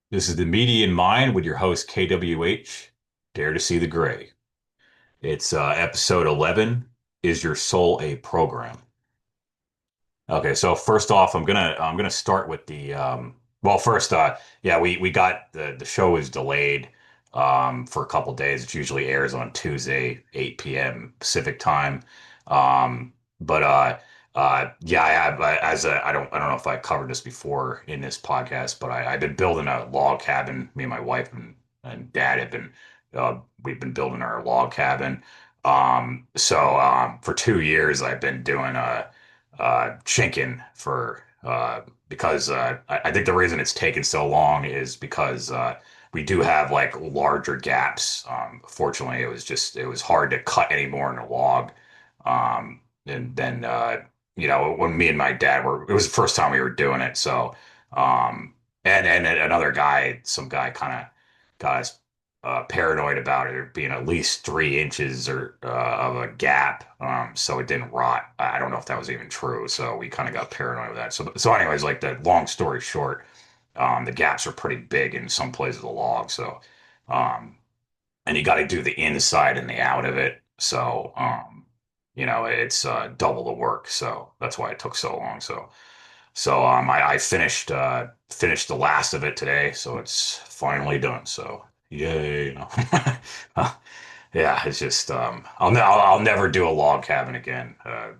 This is the Median Mind with your host K.W.H. Dare to see the gray. It's episode 11. Is your soul a program? Okay, so first off, I'm gonna start with the well first yeah, we got the show is delayed for a couple days. It usually airs on Tuesday, 8 p.m. Pacific time. But yeah, I have I don't know if I covered this before in this podcast, but I've been building a log cabin. Me and my wife and dad have been we've been building our log cabin. For 2 years I've been doing chinking for because I think the reason it's taken so long is because we do have like larger gaps. Fortunately, it was hard to cut any more in a log. And then when me and my dad were it was the first time we were doing it, so and another guy, some guy kind of got us paranoid about it being at least 3 inches or of a gap, so it didn't rot. I don't know if that was even true, so we kind of got paranoid with that. So, anyways, like the long story short, the gaps are pretty big in some places of the log. Um, and you got to do the inside and the out of it. It's double the work. So that's why it took so long. I finished the last of it today, so it's finally done. So yay, yeah, it's just I'll never do a log cabin again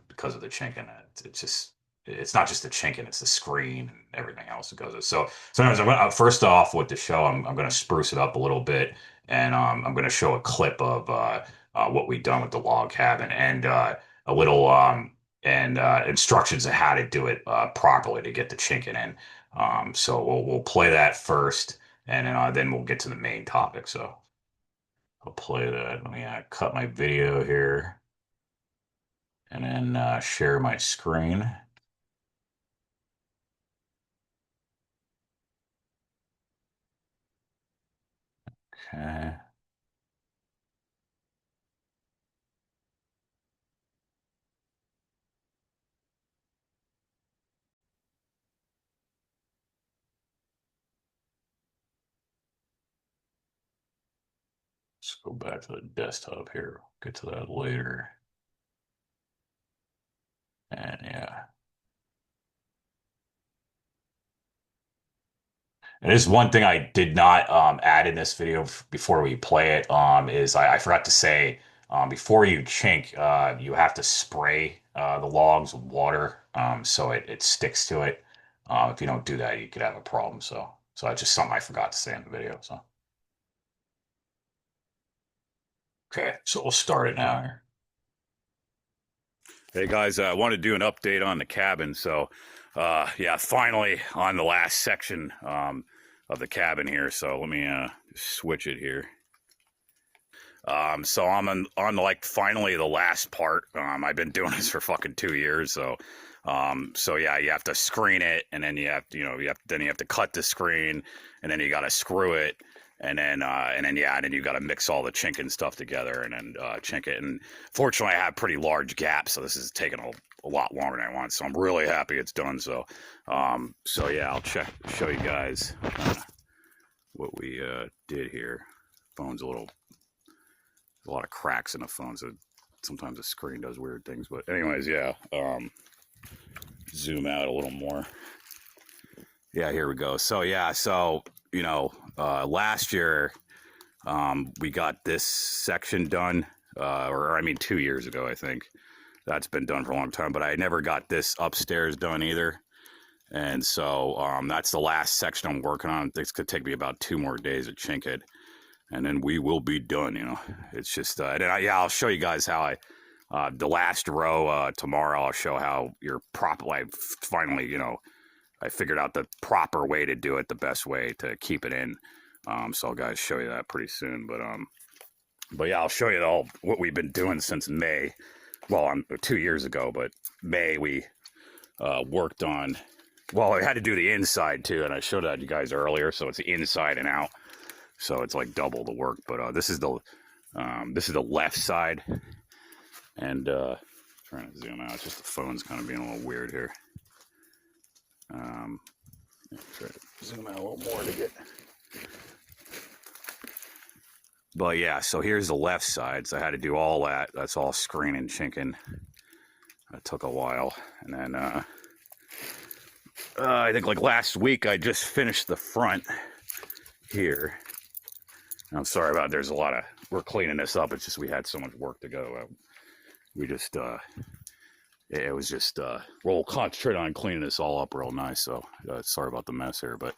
because of the chinking. It's just it's not just the chinking, it's the screen and everything else that goes with it. Anyways, first off with the show, I'm gonna spruce it up a little bit, and I'm gonna show a clip of what we've done with the log cabin and a little instructions on how to do it properly to get the chinking in. So we'll play that first, and then we'll get to the main topic. So I'll play that. Let me cut my video here, and then share my screen. Okay. Let's go back to the desktop here. Get to that later. And yeah. And there's one thing I did not add in this video before we play it is I forgot to say before you chink, you have to spray the logs with water so it sticks to it. If you don't do that, you could have a problem. So that's just something I forgot to say in the video. So okay, so we'll start it now here. Hey guys, I want to do an update on the cabin. Yeah, finally on the last section of the cabin here. So let me switch it here. So I'm on like finally the last part. I've been doing this for fucking 2 years. So yeah, you have to screen it, and then you have to, you have to cut the screen, and then you got to screw it, and then you got to mix all the chinking stuff together, and then chink it. And fortunately, I have pretty large gaps, so this is taking a lot longer than I want. So I'm really happy it's done. So yeah, I'll show you guys what we did here. Phone's a lot of cracks in the phone, so sometimes the screen does weird things. But anyways, yeah, zoom out a little more. Yeah, here we go. So yeah, last year we got this section done, or I mean 2 years ago, I think. That's been done for a long time, but I never got this upstairs done either. And so that's the last section I'm working on. This could take me about 2 more days to chink it, and then we will be done. It's just yeah, I'll show you guys how the last row tomorrow. I'll show how you're properly. Finally, I figured out the proper way to do it, the best way to keep it in. So I'll guys show you that pretty soon. But yeah, I'll show you all what we've been doing since May. Well, 2 years ago, but May we worked on. Well, I had to do the inside too, and I showed that to you guys earlier. So it's the inside and out. So it's like double the work. But this is the left side, and trying to zoom out. It's just the phone's kind of being a little weird here. Try to zoom out a little more to get But yeah, so here's the left side. So I had to do all that. That's all screening, chinking. It took a while. And then I think like last week I just finished the front here. I'm sorry about there's a lot of, we're cleaning this up. It's just we had so much work to go. We just, it was just, we'll concentrate on cleaning this all up real nice. So sorry about the mess here. But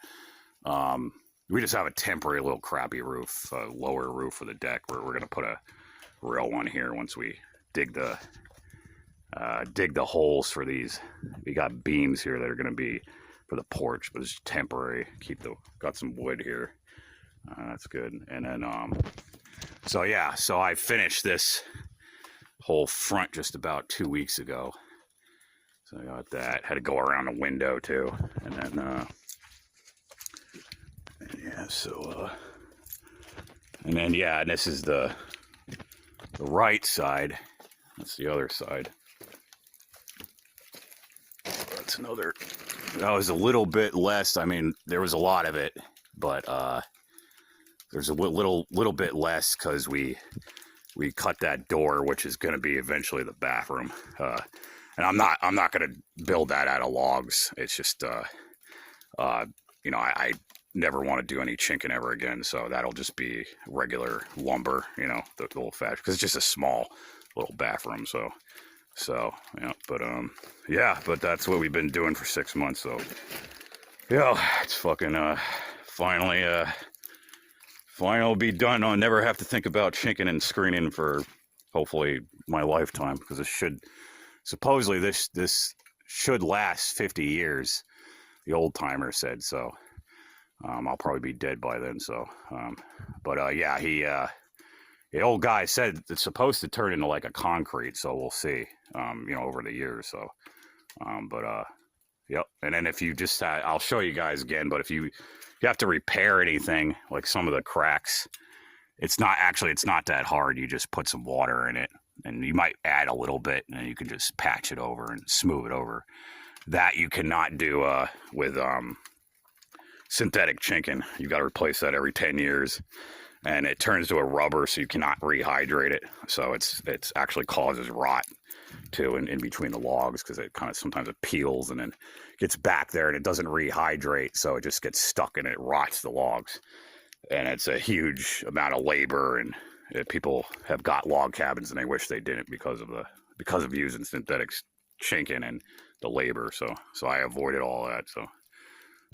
we just have a temporary little crappy roof, lower roof for the deck. We're going to put a real one here once we dig the holes for these. We got beams here that are going to be for the porch, but it's temporary. Got some wood here. That's good. And then, so yeah, so I finished this whole front just about 2 weeks ago. So I got that. Had to go around the window too. And then, yeah, so, and then, yeah, and this is the right side. That's the other side. That's another, that was a little bit less. I mean, there was a lot of it, but, there's a little bit less because we cut that door, which is going to be eventually the bathroom. And I'm not going to build that out of logs. It's just, you know, I never want to do any chinking ever again. So that'll just be regular lumber, you know, the old fashioned, because it's just a small little bathroom. So yeah, but yeah, but that's what we've been doing for 6 months. So yeah, it's fucking finally be done. I'll never have to think about chinking and screening for hopefully my lifetime, because it should, supposedly this should last 50 years. The old timer said so. I'll probably be dead by then. So, but yeah, the old guy said it's supposed to turn into like a concrete. So we'll see. You know, over the years. So, but yep. And then if you just, I'll show you guys again. But if you have to repair anything, like some of the cracks, it's not that hard. You just put some water in it, and you might add a little bit, and you can just patch it over and smooth it over. That you cannot do with synthetic chinking. You got to replace that every 10 years, and it turns to a rubber, so you cannot rehydrate it. So it's actually causes rot too in between the logs, because it kind of sometimes it peels and then gets back there and it doesn't rehydrate, so it just gets stuck and it rots the logs. And it's a huge amount of labor, and people have got log cabins and they wish they didn't because of using synthetic chinking and the labor. So I avoided all that. So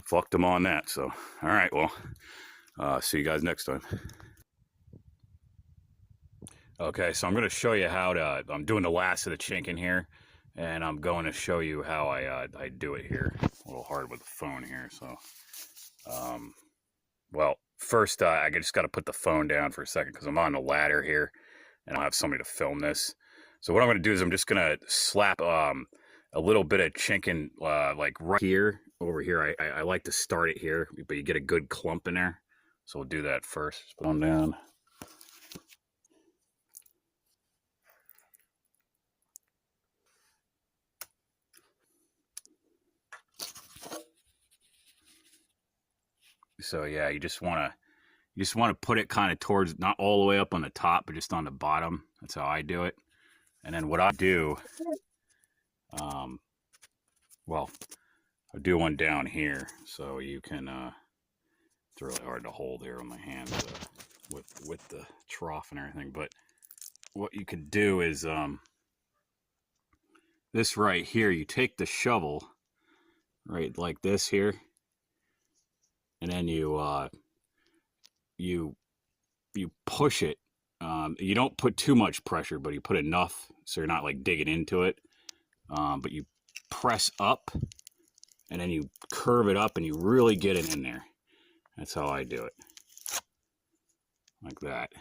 fucked them on that. So all right, well, see you guys next time. Okay, so I'm going to show you how to, I'm doing the last of the chinking here, and I'm going to show you how I do it here. A little hard with the phone here, so, well, first I just got to put the phone down for a second because I'm on the ladder here, and I'll have somebody to film this. So what I'm going to do is I'm just going to slap a little bit of chinking, like right here, over here. I like to start it here, but you get a good clump in there. So we'll do that first. Just put them down. So yeah, you just want to put it kind of towards, not all the way up on the top, but just on the bottom. That's how I do it. And then what I do, well, I'll do one down here, so you can, it's really hard to hold here on my hands with the trough and everything. But what you can do is, this right here, you take the shovel, right, like this here, and then you push it. You don't put too much pressure, but you put enough so you're not like digging into it. But you press up, and then you curve it up, and you really get it in there. That's how I do it, like that.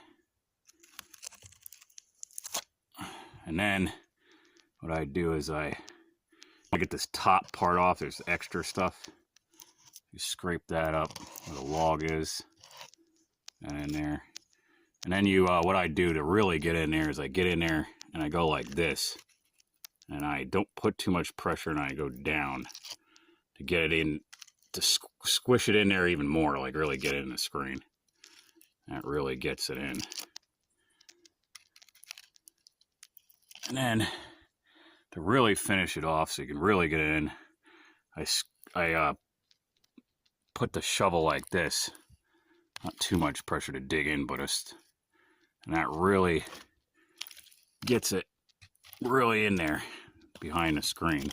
And then what I do is I get this top part off. There's extra stuff. You scrape that up where the log is, and in there. And then you, what I do to really get in there is I get in there and I go like this. And I don't put too much pressure, and I go down to get it in to squish it in there even more, like really get it in the screen. That really gets it in. And then to really finish it off so you can really get it in, I put the shovel like this. Not too much pressure to dig in, but and that really gets it really in there behind the screen.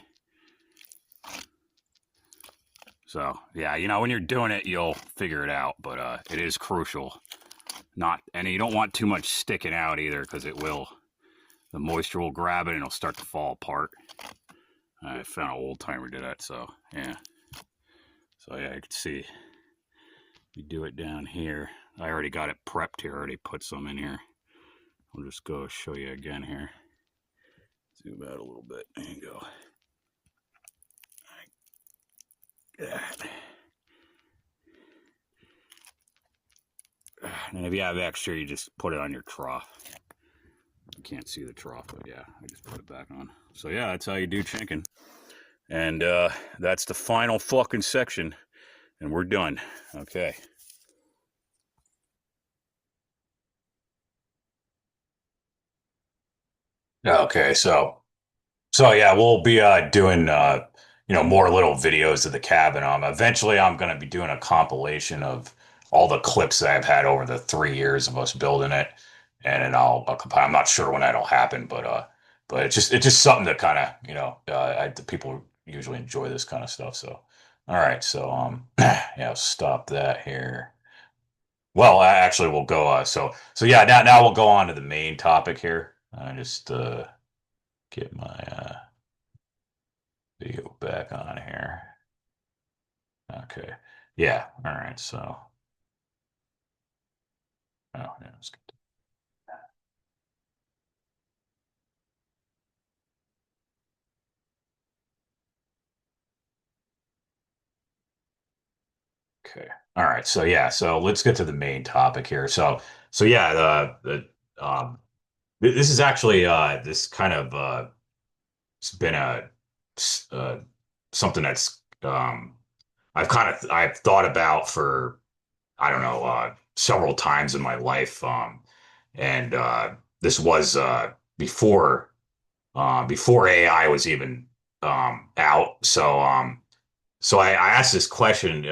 So yeah, you know, when you're doing it, you'll figure it out, but it is crucial. And you don't want too much sticking out either, because the moisture will grab it and it'll start to fall apart. I found an old timer did that, so yeah. So yeah, you can see we do it down here. I already got it prepped here, I already put some in here. I'll just go show you again here. Zoom out a little bit. There you go. Like that. And if you have extra, you just put it on your trough. You can't see the trough, but yeah, I just put it back on. So yeah, that's how you do chinking. And that's the final fucking section. And we're done. Okay. Okay, so yeah, we'll be doing more little videos of the cabin. Eventually I'm gonna be doing a compilation of all the clips that I've had over the 3 years of us building it, and then I'll compile. I'm not sure when that'll happen, but it's just something to kind of the people usually enjoy this kind of stuff. So all right, so yeah, I'll stop that here. Well, actually, we'll go. So yeah, now we'll go on to the main topic here. I just get my video back on here. Okay. Yeah. All right. So, oh, yeah, let's get okay. All right. So yeah. So let's get to the main topic here. So yeah. This is actually this kind of it's been uh something that's I've thought about for I don't know several times in my life. And this was before AI was even out. So I asked this question: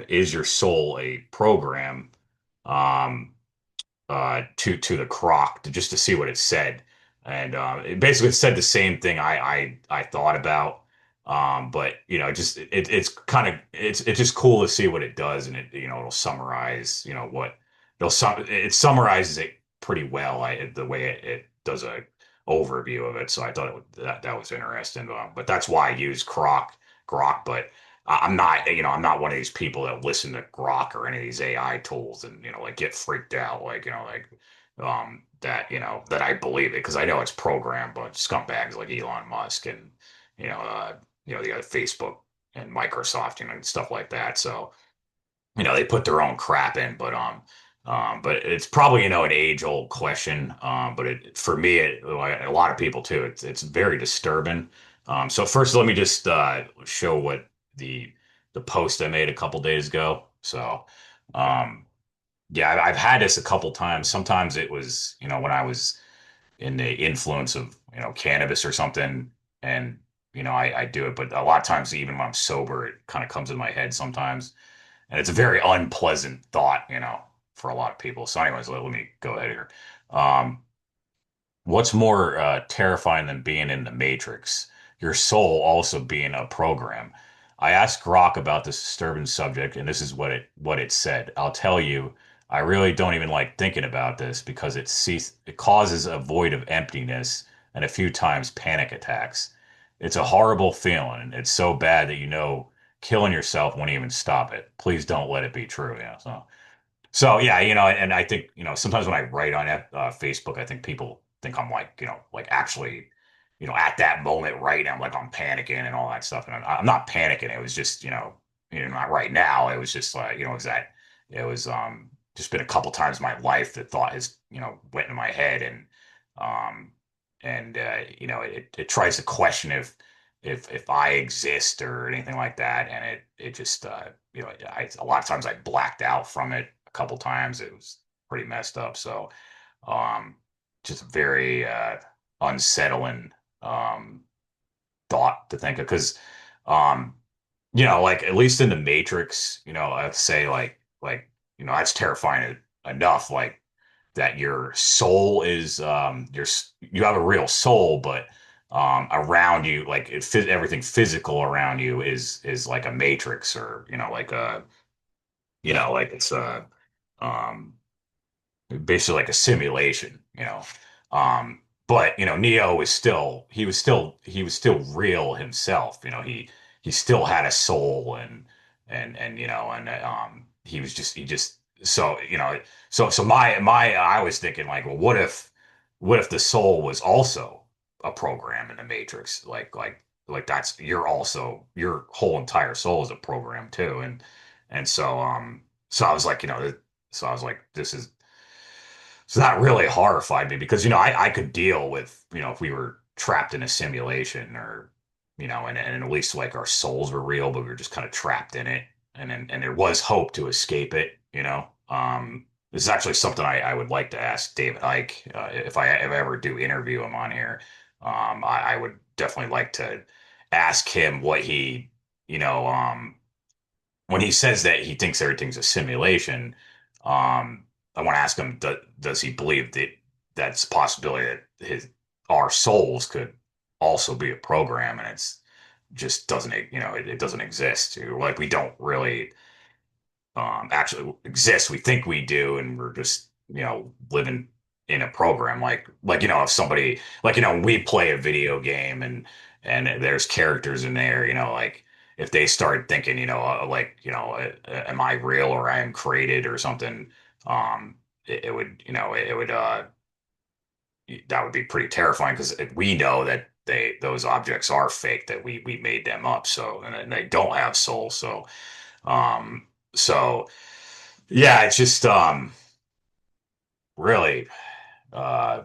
is your soul a program? Um, to the croc just to see what it said, and it basically said the same thing I thought about. But just it's kind of it's just cool to see what it does, and it'll summarize what it summarizes it pretty well. The way it does a overview of it, so I thought that was interesting. But that's why I use Grok, but I'm not, I'm not one of these people that listen to Grok or any of these AI tools and, like get freaked out, like, that, that I believe it because I know it's programmed by scumbags like Elon Musk and, you know, uh, the other Facebook and Microsoft, and stuff like that. So, they put their own crap in, but it's probably, an age-old question. But for me, like a lot of people too, it's very disturbing. So first, let me just show what the the post I made a couple days ago. So, um, yeah, I've had this a couple times. Sometimes it was, when I was in the influence of, cannabis or something, and I do it. But a lot of times, even when I'm sober, it kind of comes in my head sometimes, and it's a very unpleasant thought, for a lot of people. So, anyways, let me go ahead here. Um, What's more terrifying than being in the Matrix? Your soul also being a program. I asked Grok about this disturbing subject, and this is what it said. I'll tell you, I really don't even like thinking about this because it causes a void of emptiness and a few times panic attacks. It's a horrible feeling. It's so bad that killing yourself won't even stop it. Please don't let it be true. Yeah. So yeah, and I think sometimes when I write on Facebook, I think people think I'm like like actually at that moment right now, like I'm panicking and all that stuff, and I'm not panicking. It was just not right now. It was just like it was just been a couple times in my life that thought has went in my head, um it tries to question if I exist or anything like that, and it just a lot of times I blacked out from it a couple times. It was pretty messed up. So um, just very unsettling um, thought to think of because um, like at least in the Matrix, I'd say that's terrifying enough. Like that your soul is you have a real soul, but around you, like everything physical around you is like a matrix or like a like it's a um basically like a simulation. Um, but Neo was still he was still real himself. He still had a soul and he just so my I was thinking like, well, what if the soul was also a program in the Matrix? Like that's your whole entire soul is a program too. And so I was like, this is so that really horrified me because I could deal with if we were trapped in a simulation or and at least like our souls were real, but we were just kind of trapped in it, and there was hope to escape it. This is actually something I would like to ask David Icke if I ever do interview him on here. I would definitely like to ask him what he you know when he says that he thinks everything's a simulation. um, I want to ask him, does he believe that that's a possibility that our souls could also be a program, and it's just doesn't it doesn't exist, like we don't really actually exist. We think we do, and we're just living in a program. Like if somebody like we play a video game and there's characters in there. Like if they start thinking am I real or I am created or something. It would that would be pretty terrifying because we know that those objects are fake, that we made them up, so and they don't have souls. Um, so yeah, it's just really uh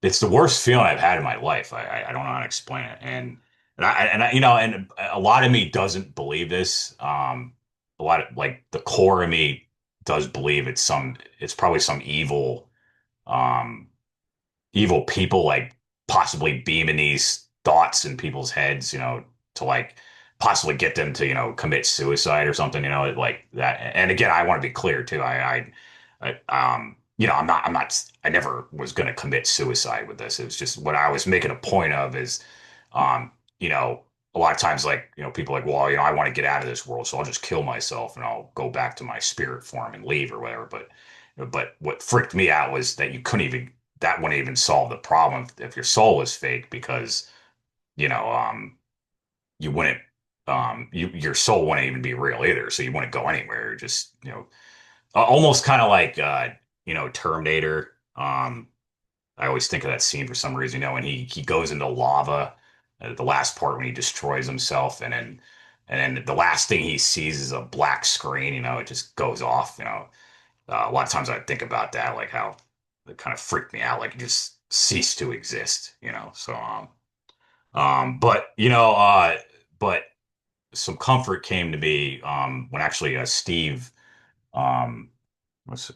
it's the worst feeling I've had in my life. I don't know how to explain it. And a lot of me doesn't believe this. A lot of like the core of me does believe it's probably some um evil people like possibly beaming these thoughts in people's heads, to like possibly get them to, commit suicide or something, like that. And again, I want to be clear too. I never was going to commit suicide with this. It was just what I was making a point of is, um, you know, a lot of times, like, people are like, well, I want to get out of this world, so I'll just kill myself and I'll go back to my spirit form and leave or whatever. But what freaked me out was that that wouldn't even solve the problem if your soul was fake because you know you wouldn't your soul wouldn't even be real either, so you wouldn't go anywhere. Just almost kind of like Terminator. I always think of that scene for some reason, when he goes into lava, the last part when he destroys himself, and then the last thing he sees is a black screen. It just goes off. A lot of times I think about that, like how it kind of freaked me out, like it just ceased to exist. So, but some comfort came to me when actually Steve, um, let's see,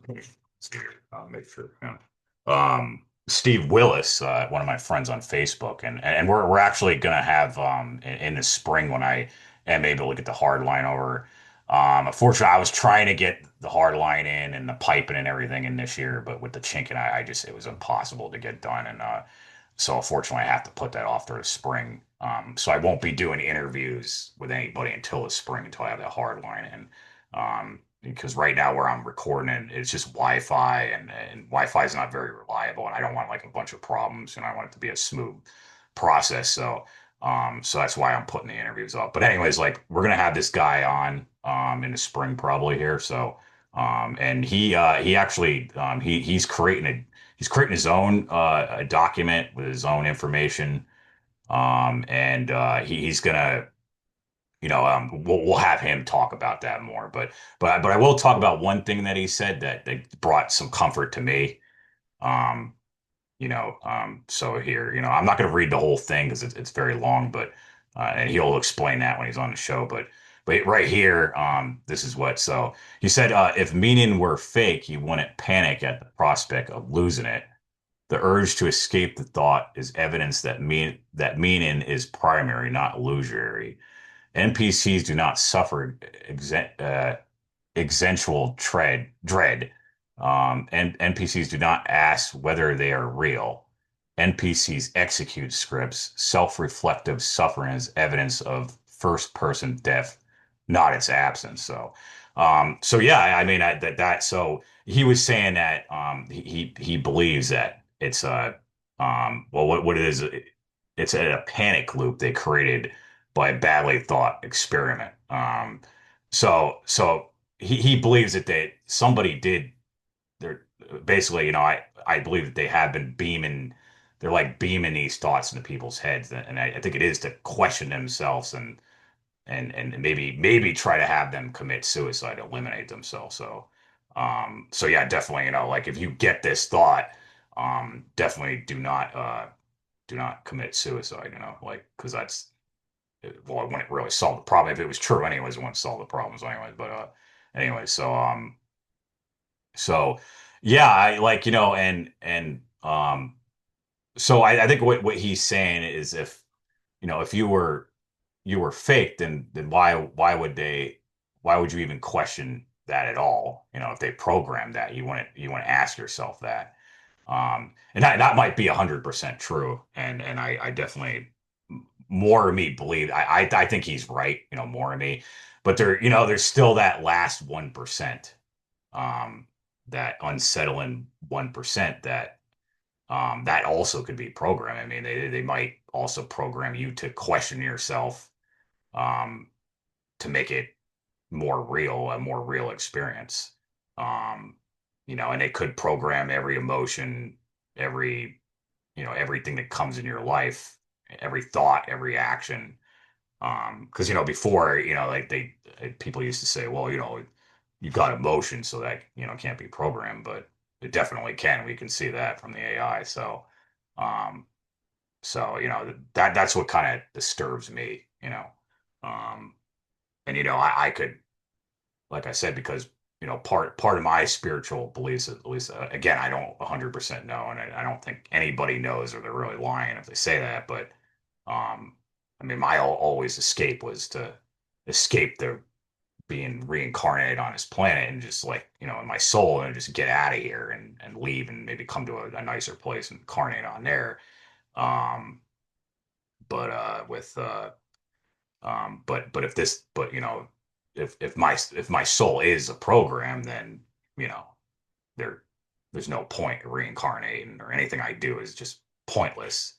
make sure, Steve Willis, one of my friends on Facebook, and we're actually gonna have in the spring when I am able to get the hard line over. Unfortunately, I was trying to get the hard line in and the piping and everything in this year, but with the chinking, I just it was impossible to get done, and so unfortunately, I have to put that off to the spring. So I won't be doing interviews with anybody until the spring until I have that hard line in. Because right now where I'm recording it, it's just Wi-Fi and Wi-Fi is not very reliable, and I don't want like a bunch of problems, and I want it to be a smooth process. So that's why I'm putting the interviews up. But anyways, like we're gonna have this guy on in the spring probably here. So and he actually he's creating his own a document with his own information. And he's gonna we'll have him talk about that more. But I will talk about one thing that he said that brought some comfort to me. Um, so here, I'm not going to read the whole thing because it's very long, but and he'll explain that when he's on the show. But right here, this is what. So he said, if meaning were fake, you wouldn't panic at the prospect of losing it. The urge to escape the thought is evidence that meaning is primary, not illusory. NPCs do not suffer existential dread. And NPCs do not ask whether they are real. NPCs execute scripts. Self-reflective suffering is evidence of first-person death, not its absence. So yeah, I mean that. So he was saying that he believes that it's well, what it is, it's a panic loop they created by a badly thought experiment. So he believes that somebody did. They're basically, I believe that they have been beaming. They're like beaming these thoughts into people's heads, and I think it is to question themselves and maybe try to have them commit suicide, eliminate themselves. So yeah, definitely, like if you get this thought, definitely do not commit suicide, like because well, it wouldn't really solve the problem if it was true. Anyways, it wouldn't solve the problems anyways. But anyway, so yeah, I like so I think what he's saying is if you were fake, then why would you even question that at all? If they programmed that, you want to ask yourself that. And that might be 100% true. And I definitely more of me believe I think he's right, more of me. But there's still that last 1%, um, that unsettling 1% that also could be programmed. I mean, they might also program you to question yourself, um, to make it a more real experience. Um, and they could program every emotion, every, everything that comes in your life, every thought, every action. Because before, like people used to say, well, you got emotion, so that can't be programmed, but it definitely can. We can see that from the AI. Um, that's what kind of disturbs me, and I could, like I said, because part of my spiritual beliefs, at least again, I don't 100% know, and I don't think anybody knows, or they're really lying if they say that. But I mean, my always escape was to escape the being reincarnated on this planet, and just like in my soul, and just get out of here and leave, and maybe come to a nicer place and incarnate on there. Um, but with but if this but if my soul is a program, then you know there there's no point in reincarnating, or anything I do is just pointless.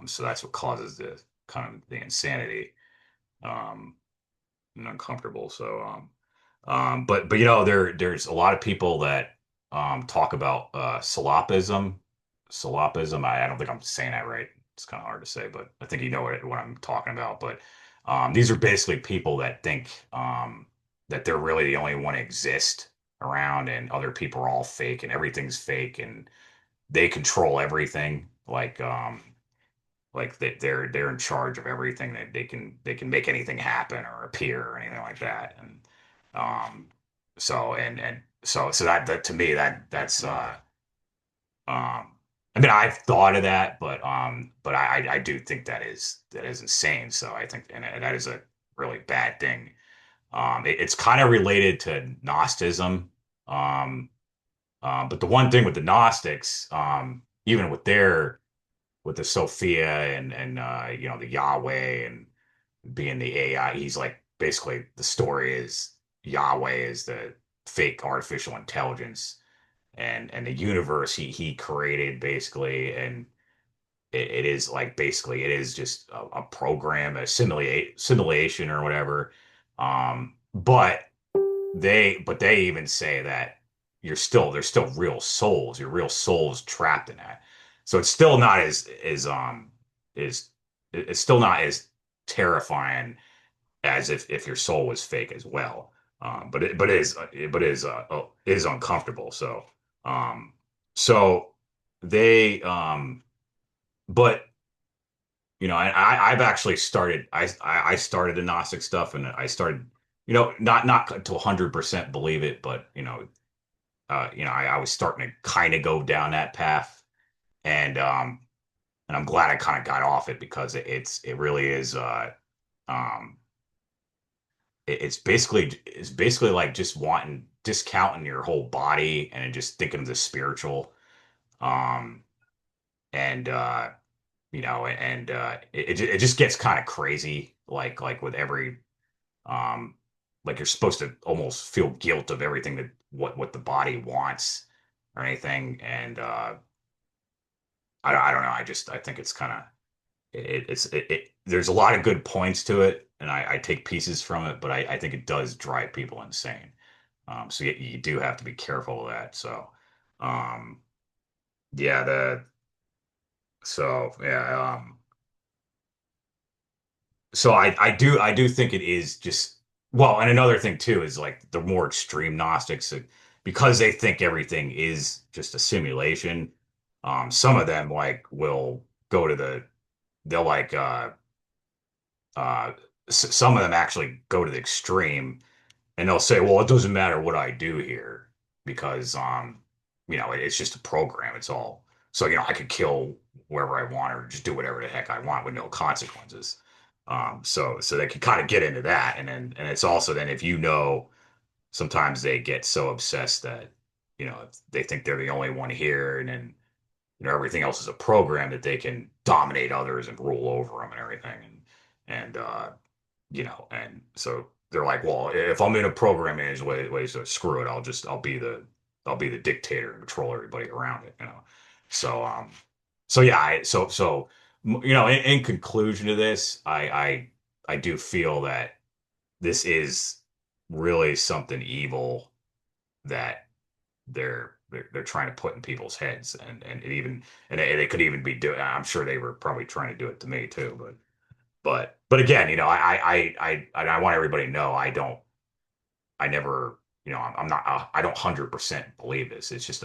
So that's what causes the kind of the insanity, um, and uncomfortable. But there's a lot of people that talk about solipsism. Solipsism. I don't think I'm saying that right. It's kind of hard to say, but I think you know what I'm talking about. But these are basically people that think that they're really the only one that exist around, and other people are all fake, and everything's fake, and they control everything. Like that they're in charge of everything, that they can make anything happen or appear or anything like that. And um so that to me, that's I mean, I've thought of that, but I do think that is insane. So I think, and that is a really bad thing. It's kind of related to Gnosticism. um but the one thing with the Gnostics, even with the Sophia and the Yahweh, and being the AI, he's like, basically the story is Yahweh is the fake artificial intelligence, and the universe he created, basically. And it is like, basically it is just a program, a simulation or whatever. But they even say that there's still real souls. Your real soul's trapped in that. So it's still not is it's still not as terrifying as if your soul was fake as well. It is uncomfortable. Um so they but I've actually started. I started the Gnostic stuff, and I started, not to 100% believe it, but I was starting to kind of go down that path, and I'm glad I kind of got off it because it really is um it's basically like just wanting discounting your whole body and just thinking of the spiritual, um and it just gets kind of crazy, like with every, um like you're supposed to almost feel guilt of everything that what the body wants or anything. And I don't know, I think it's kind of, there's a lot of good points to it, and I take pieces from it, but I think it does drive people insane. So you do have to be careful of that. So, um, yeah, so I do think it is just, well, and another thing too is like the more extreme Gnostics, because they think everything is just a simulation. Some of them like will go to they'll like uh some of them actually go to the extreme, and they'll say, well, it doesn't matter what I do here because it's just a program. It's all, so I could kill wherever I want or just do whatever the heck I want with no consequences. So they can kind of get into that, and it's also then, if sometimes they get so obsessed that they think they're the only one here, and then everything else is a program that they can dominate others and rule over them and everything. And so they're like, well, if I'm in a program managed way, so screw it. I'll be the dictator and control everybody around it. So yeah, in conclusion to this, I do feel that this is really something evil that they're trying to put in people's heads, and they could even be doing. I'm sure they were probably trying to do it to me too, but again, I want everybody to know, I never, I'm not, I don't 100% believe this. It's just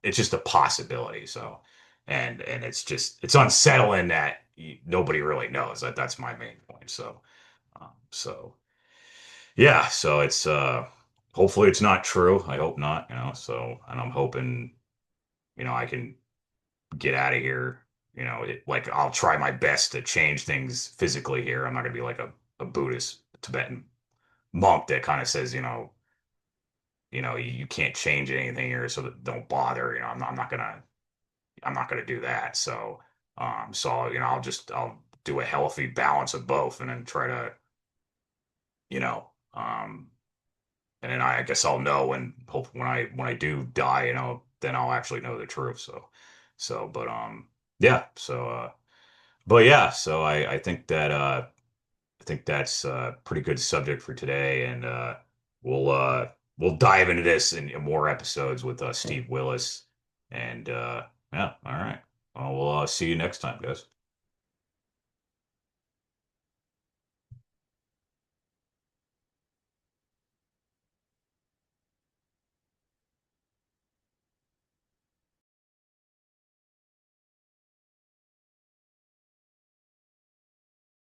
it's just a possibility. So, and it's unsettling that nobody really knows. That's my main point. So yeah, so it's hopefully it's not true. I hope not. So, and I'm hoping I can get out of here. Like, I'll try my best to change things physically here. I'm not gonna be like a Buddhist Tibetan monk that kind of says, you can't change anything here, so don't bother. I'm not gonna do that. So I'll do a healthy balance of both, and then try to, you know, um, and then I guess I'll know when I do die, then I'll actually know the truth. So, yeah. But yeah, so I think that I think that's a pretty good subject for today, and we'll uh, we'll dive into this in more episodes with Steve Willis, and yeah, all right. Well, we'll see you next time, guys.